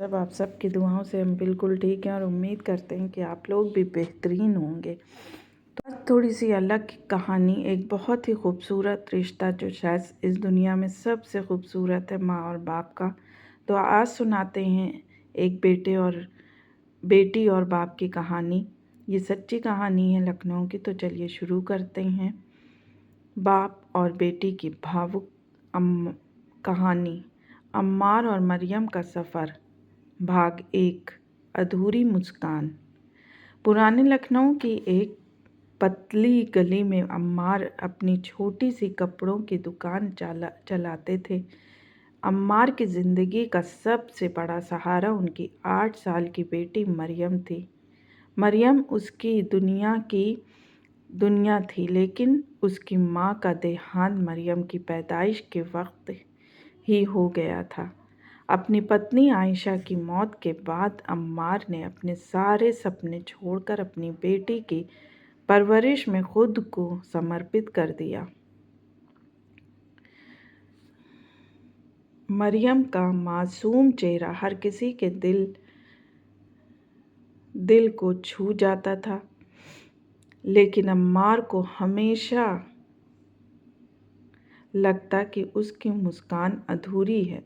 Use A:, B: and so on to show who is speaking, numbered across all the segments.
A: सब आप सबकी दुआओं से हम बिल्कुल ठीक हैं और उम्मीद करते हैं कि आप लोग भी बेहतरीन होंगे। तो आज थोड़ी सी अलग कहानी, एक बहुत ही खूबसूरत रिश्ता जो शायद इस दुनिया में सबसे खूबसूरत है, माँ और बाप का। तो आज सुनाते हैं एक बेटी और बाप की कहानी। ये सच्ची कहानी है लखनऊ की। तो चलिए शुरू करते हैं। बाप और बेटी की भावुक कहानी, अम्मार और मरियम का सफ़र, भाग 1, अधूरी मुस्कान। पुराने लखनऊ की एक पतली गली में अम्मार अपनी छोटी सी कपड़ों की दुकान चलाते थे। अम्मार की ज़िंदगी का सबसे बड़ा सहारा उनकी 8 साल की बेटी मरियम थी। मरियम उसकी दुनिया थी, लेकिन उसकी माँ का देहांत मरियम की पैदाइश के वक्त ही हो गया था। अपनी पत्नी आयशा की मौत के बाद अम्मार ने अपने सारे सपने छोड़कर अपनी बेटी की परवरिश में खुद को समर्पित कर दिया। मरियम का मासूम चेहरा हर किसी के दिल को छू जाता था, लेकिन अम्मार को हमेशा लगता कि उसकी मुस्कान अधूरी है।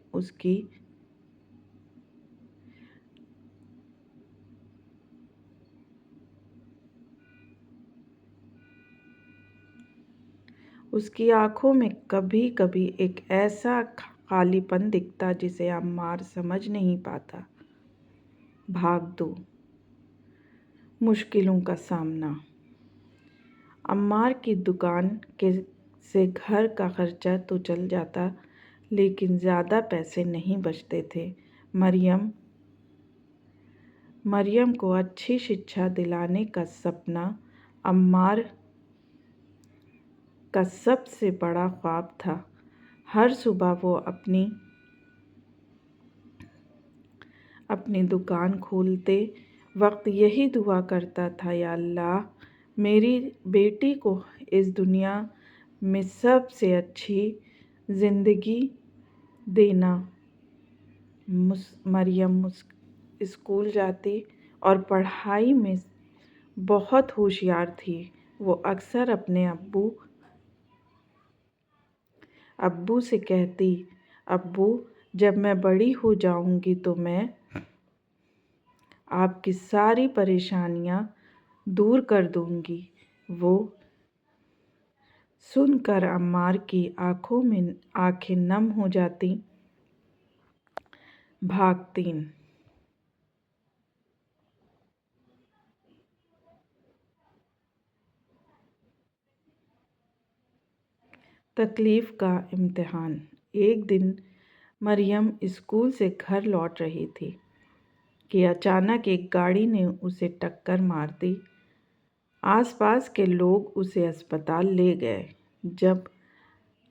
A: उसकी आँखों में कभी कभी एक ऐसा खालीपन दिखता जिसे अम्मार समझ नहीं पाता। भाग 2, मुश्किलों का सामना। अम्मार की दुकान से घर का खर्चा तो चल जाता, लेकिन ज़्यादा पैसे नहीं बचते थे। मरियम को अच्छी शिक्षा दिलाने का सपना अम्मार का सबसे बड़ा ख्वाब था। हर सुबह वो अपनी दुकान खोलते वक्त यही दुआ करता था, या अल्लाह, मेरी बेटी को इस दुनिया में सबसे अच्छी ज़िंदगी देना। मरियम स्कूल जाती और पढ़ाई में बहुत होशियार थी। वो अक्सर अपने अब्बू से कहती, अब्बू, जब मैं बड़ी हो जाऊंगी तो मैं आपकी सारी परेशानियां दूर कर दूंगी। वो सुनकर अम्मार की आंखें नम हो जाती। भाग 3, तकलीफ़ का इम्तिहान। एक दिन मरियम स्कूल से घर लौट रही थी कि अचानक एक गाड़ी ने उसे टक्कर मार दी। आसपास के लोग उसे अस्पताल ले गए। जब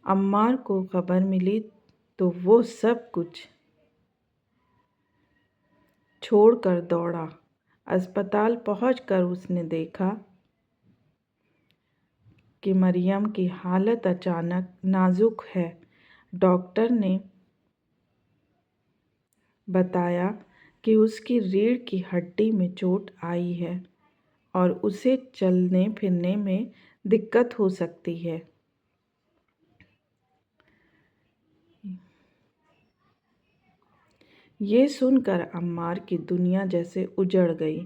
A: अम्मार को खबर मिली तो वो सब कुछ छोड़कर दौड़ा। अस्पताल पहुंचकर उसने देखा कि मरियम की हालत अचानक नाजुक है। डॉक्टर ने बताया कि उसकी रीढ़ की हड्डी में चोट आई है और उसे चलने फिरने में दिक्कत हो सकती है। ये सुनकर अम्मार की दुनिया जैसे उजड़ गई।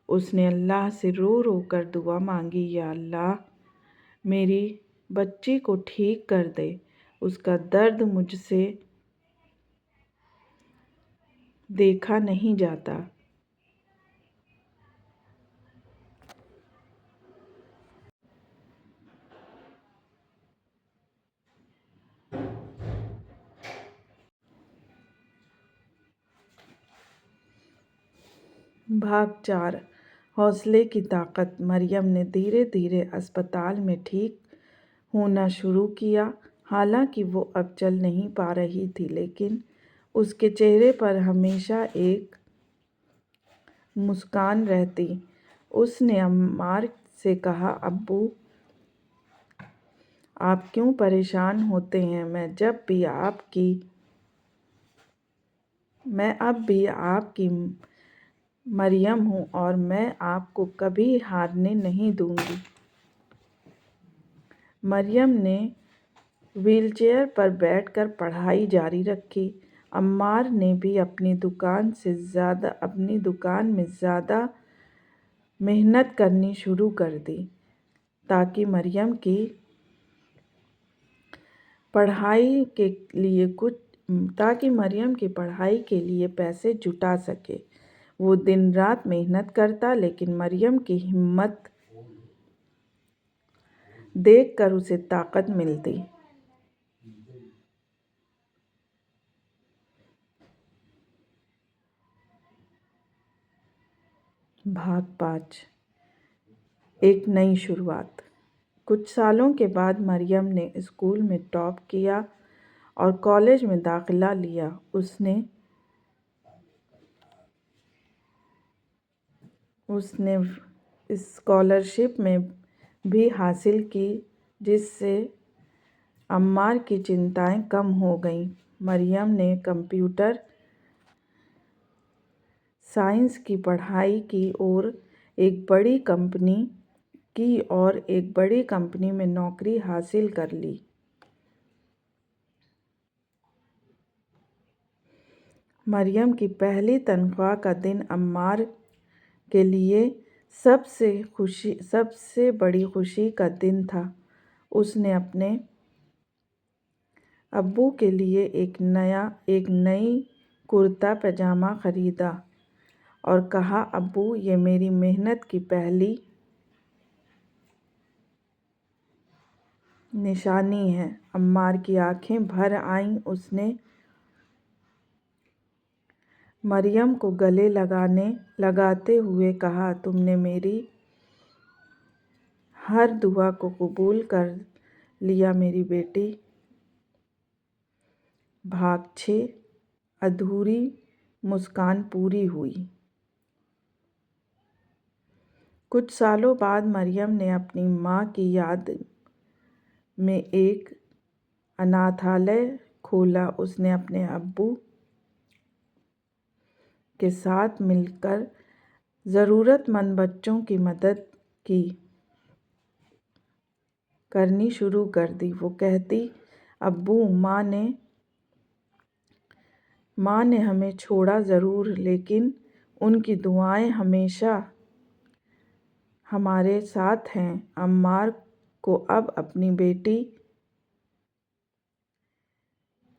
A: उसने अल्लाह से रो रो कर दुआ मांगी, या अल्लाह, मेरी बच्ची को ठीक कर दे। उसका दर्द मुझसे देखा नहीं जाता। भाग 4, हौसले की ताकत। मरियम ने धीरे धीरे अस्पताल में ठीक होना शुरू किया। हालांकि वो अब चल नहीं पा रही थी, लेकिन उसके चेहरे पर हमेशा एक मुस्कान रहती। उसने अम्मार से कहा, अब्बू, आप क्यों परेशान होते हैं? मैं जब भी आपकी मैं अब भी आपकी मरियम हूँ और मैं आपको कभी हारने नहीं दूँगी। मरियम ने व्हीलचेयर पर बैठकर पढ़ाई जारी रखी। अम्मार ने भी अपनी दुकान में ज़्यादा मेहनत करनी शुरू कर दी ताकि मरियम की पढ़ाई के लिए पैसे जुटा सके। वो दिन रात मेहनत करता, लेकिन मरियम की हिम्मत देखकर उसे ताकत मिलती। भाग 5, एक नई शुरुआत। कुछ सालों के बाद मरियम ने स्कूल में टॉप किया और कॉलेज में दाखिला लिया। उसने स्कॉलरशिप में भी हासिल की, जिससे अम्मार की चिंताएं कम हो गईं। मरियम ने कंप्यूटर साइंस की पढ़ाई की और एक बड़ी कंपनी में नौकरी हासिल कर ली। मरियम की पहली तनख्वाह का दिन अम्मार के लिए सबसे बड़ी खुशी का दिन था। उसने अपने अब्बू के लिए एक नई कुर्ता पैजामा खरीदा और कहा, अब्बू, ये मेरी मेहनत की पहली निशानी है। अम्मार की आंखें भर आईं। उसने मरियम को गले लगाते हुए कहा, तुमने मेरी हर दुआ को कबूल कर लिया मेरी बेटी। भाग 6, अधूरी मुस्कान पूरी हुई। कुछ सालों बाद मरियम ने अपनी माँ की याद में एक अनाथालय खोला। उसने अपने अब्बू के साथ मिलकर ज़रूरतमंद बच्चों की मदद करनी शुरू कर दी। वो कहती, अब्बू, माँ ने हमें छोड़ा ज़रूर, लेकिन उनकी दुआएं हमेशा हमारे साथ हैं। अम्मार को अब अपनी बेटी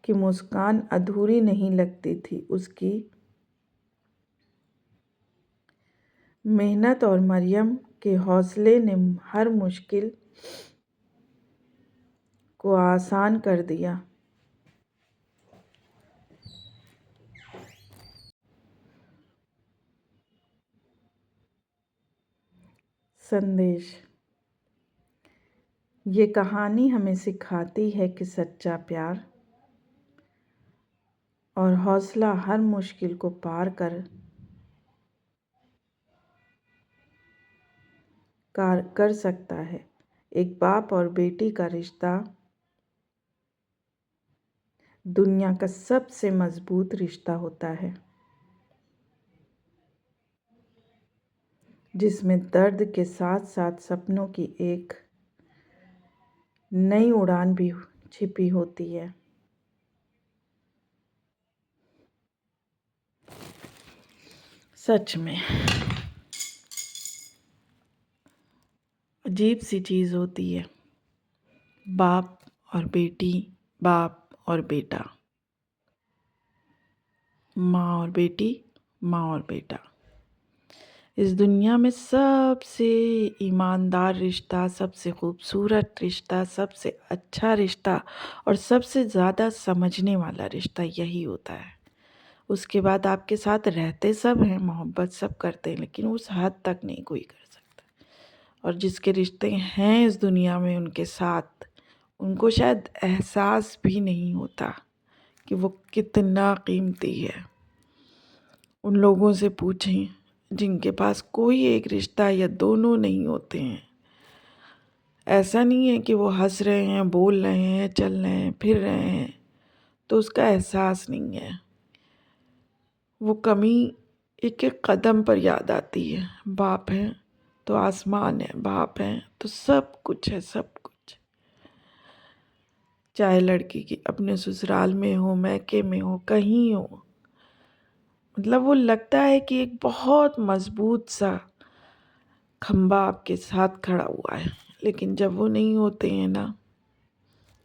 A: की मुस्कान अधूरी नहीं लगती थी। उसकी मेहनत और मरियम के हौसले ने हर मुश्किल को आसान कर दिया। संदेश। ये कहानी हमें सिखाती है कि सच्चा प्यार और हौसला हर मुश्किल को पार कर सकता है। एक बाप और बेटी का रिश्ता दुनिया का सबसे मजबूत रिश्ता होता है, जिसमें दर्द के साथ साथ सपनों की एक नई उड़ान भी छिपी होती है। सच में अजीब सी चीज़ होती है बाप और बेटी, बाप और बेटा, माँ और बेटी, माँ और बेटा। इस दुनिया में सबसे ईमानदार रिश्ता, सबसे खूबसूरत रिश्ता, सबसे अच्छा रिश्ता और सबसे ज़्यादा समझने वाला रिश्ता यही होता है। उसके बाद आपके साथ रहते सब हैं, मोहब्बत सब करते हैं, लेकिन उस हद तक नहीं कोई कर सकता। और जिसके रिश्ते हैं इस दुनिया में उनके साथ, उनको शायद एहसास भी नहीं होता कि वो कितना कीमती है। उन लोगों से पूछें जिनके पास कोई एक रिश्ता या दोनों नहीं होते हैं। ऐसा नहीं है कि वो हंस रहे हैं, बोल रहे हैं, चल रहे हैं, फिर रहे हैं तो उसका एहसास नहीं है। वो कमी एक एक कदम पर याद आती है। बाप है तो आसमान है, बाप है तो सब कुछ है, सब कुछ। चाहे लड़की की अपने ससुराल में हो, मैके में हो, कहीं हो, मतलब वो लगता है कि एक बहुत मजबूत सा खंबा आपके साथ खड़ा हुआ है। लेकिन जब वो नहीं होते हैं ना,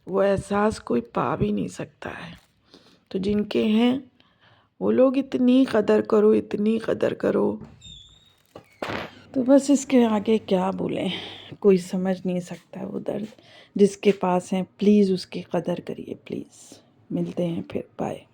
A: वो एहसास कोई पा भी नहीं सकता है। तो जिनके हैं वो लोग इतनी कदर करो, इतनी कदर करो। तो बस इसके आगे क्या बोलें, कोई समझ नहीं सकता वो दर्द। जिसके पास है प्लीज़ उसकी कदर करिए, प्लीज़। मिलते हैं फिर, बाय।